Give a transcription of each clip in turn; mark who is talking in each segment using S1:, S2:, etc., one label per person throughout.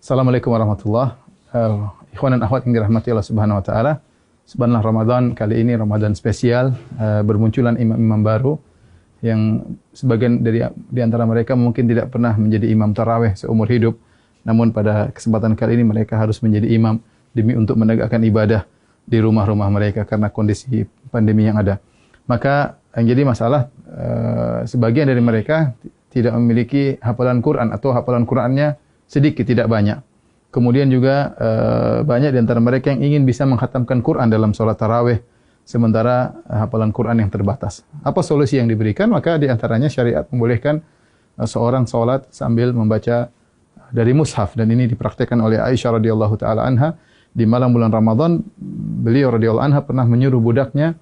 S1: Assalamualaikum warahmatullahi wabarakatuh. Ikhwan dan akhwat yang dirahmati Allah Subhanahu wa taala. Subhanallah, Ramadan kali ini Ramadan spesial, bermunculan imam-imam baru yang sebagian di antara mereka mungkin tidak pernah menjadi imam tarawih seumur hidup. Namun pada kesempatan kali ini mereka harus menjadi imam demi untuk menegakkan ibadah di rumah-rumah mereka karena kondisi pandemi yang ada. Maka yang jadi masalah sebagian dari mereka tidak memiliki hafalan Quran atau hafalan Qurannya sedikit, tidak banyak. Kemudian juga banyak di antara mereka yang ingin bisa menghatamkan Quran dalam sholat tarawih, sementara hafalan Quran yang terbatas. Apa solusi yang diberikan? Maka di antaranya syariat membolehkan seorang sholat sambil membaca dari mushaf, dan ini dipraktikkan oleh Aisyah radhiyallahu taala anha di malam bulan Ramadan. Beliau radhiyallahu anha pernah menyuruh budaknya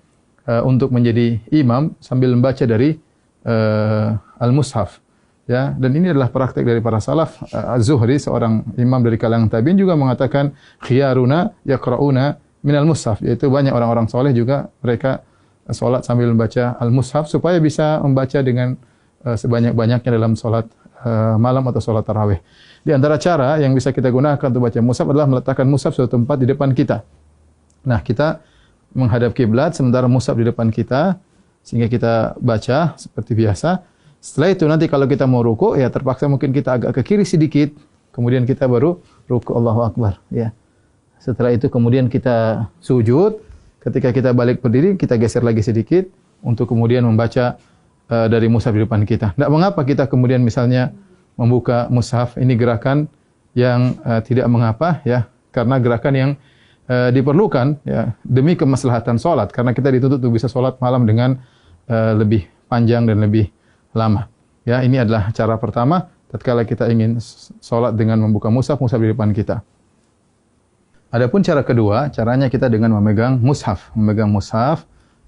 S1: untuk menjadi imam sambil membaca dari al-mushaf. Ya, dan ini adalah praktik dari para salaf. Az-Zuhri, seorang imam dari kalangan tabi'in, juga mengatakan khiyaruna yaqra'una minal mushaf, yaitu banyak orang-orang soleh juga mereka salat sambil membaca al-mushaf supaya bisa membaca dengan sebanyak-banyaknya dalam salat malam atau salat tarawih. Di antara cara yang bisa kita gunakan untuk baca mushaf adalah meletakkan mushaf suatu tempat di depan kita. Nah, kita menghadap kiblat sementara mushaf di depan kita sehingga kita baca seperti biasa. Setelah itu nanti kalau kita mau ruku, ya terpaksa mungkin kita agak ke kiri sedikit, kemudian kita baru ruku, Allahu Akbar. Ya. Setelah itu kemudian kita sujud, ketika kita balik berdiri, kita geser lagi sedikit untuk kemudian membaca dari mushaf di depan kita. Tidak mengapa kita kemudian misalnya membuka mushaf, ini gerakan yang tidak mengapa, ya, karena gerakan yang diperlukan ya demi kemaslahatan sholat, karena kita dituntut untuk bisa sholat malam dengan lebih panjang dan lebih lama. Ya, ini adalah cara pertama tatkala kita ingin salat dengan membuka mushaf di depan kita. Adapun cara kedua, caranya kita dengan memegang mushaf,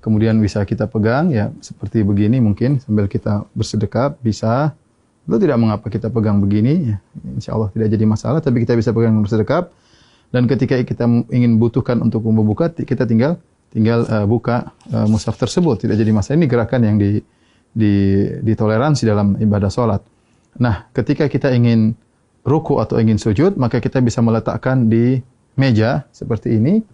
S1: kemudian bisa kita pegang ya seperti begini mungkin sambil kita bersedekap bisa. Itu tidak mengapa kita pegang begini ya. Insyaallah tidak jadi masalah, tapi kita bisa pegang bersedekap, dan ketika kita ingin butuhkan untuk membuka, kita tinggal buka mushaf tersebut, tidak jadi masalah. Ini gerakan yang ditoleransi dalam ibadah salat. Nah, ketika kita ingin ruku atau ingin sujud, maka kita bisa meletakkan di meja seperti ini,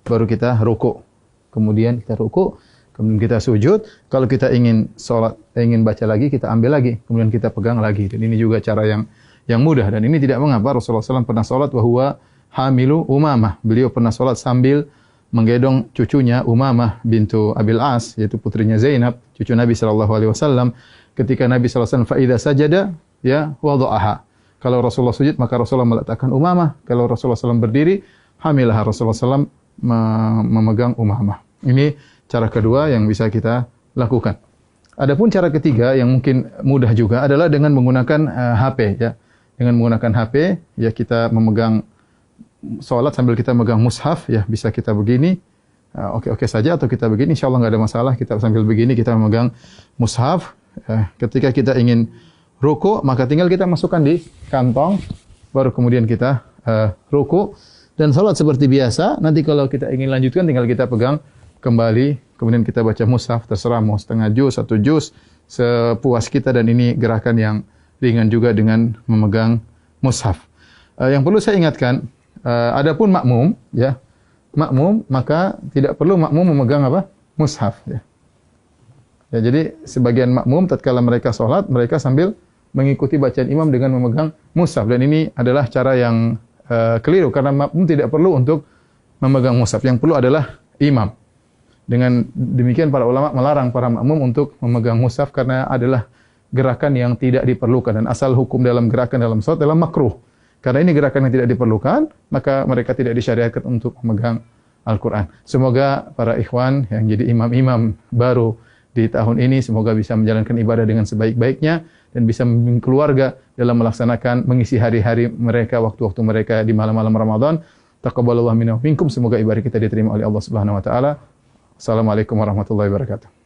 S1: baru kita ruku. Kemudian kita ruku, kemudian kita sujud. Kalau kita ingin salat, ingin baca lagi, kita ambil lagi, kemudian kita pegang lagi. Dan ini juga cara yang mudah, dan ini tidak mengapa. Rasulullah SAW pernah salat wa huwa hamilu Umamah. Beliau pernah salat sambil menggendong cucunya Umamah bintu Abil As, yaitu putrinya Zainab, cucu Nabi sallallahu alaihi wasallam. Ketika Nabi sallallahu alaihi wasallam fa idza sajada ya wada'aha. Kalau Rasulullah sujud maka Rasulullah meletakkan Umamah. Kalau Rasulullah SAW berdiri, hamilah Rasulullah SAW memegang Umamah. Ini cara kedua yang bisa kita lakukan. Adapun cara ketiga yang mungkin mudah juga adalah dengan menggunakan HP ya. Dengan menggunakan HP ya kita memegang salat sambil kita megang mushaf, ya bisa kita begini, oke saja, atau kita begini, insyaallah nggak ada masalah. Kita sambil begini kita memegang mushaf. Ketika kita ingin ruku, maka tinggal kita masukkan di kantong, baru kemudian kita ruku dan salat seperti biasa. Nanti kalau kita ingin lanjutkan, tinggal kita pegang kembali, kemudian kita baca mushaf, terserah mau setengah juz, 1 juz, sepuas kita, dan ini gerakan yang ringan juga dengan memegang mushaf. Yang perlu saya ingatkan, adapun makmum, ya, maka tidak perlu makmum memegang apa? Mushaf. Ya. Ya, jadi sebagian makmum tatkala mereka sholat, mereka sambil mengikuti bacaan imam dengan memegang mushaf, dan ini adalah cara yang keliru, karena makmum tidak perlu untuk memegang mushaf. Yang perlu adalah imam. Dengan demikian para ulama melarang para makmum untuk memegang mushaf karena adalah gerakan yang tidak diperlukan, dan asal hukum dalam gerakan dalam sholat adalah makruh. Karena ini gerakan yang tidak diperlukan, maka mereka tidak disyariatkan untuk memegang Al-Quran. Semoga para ikhwan yang jadi imam-imam baru di tahun ini, semoga bisa menjalankan ibadah dengan sebaik-baiknya, dan bisa membimbing keluarga dalam melaksanakan, mengisi hari-hari mereka, waktu-waktu mereka di malam-malam Ramadan. Taqabbalallahu minna wa minkum. Semoga ibadah kita diterima oleh Allah Subhanahu wa taala. Assalamualaikum warahmatullahi wabarakatuh.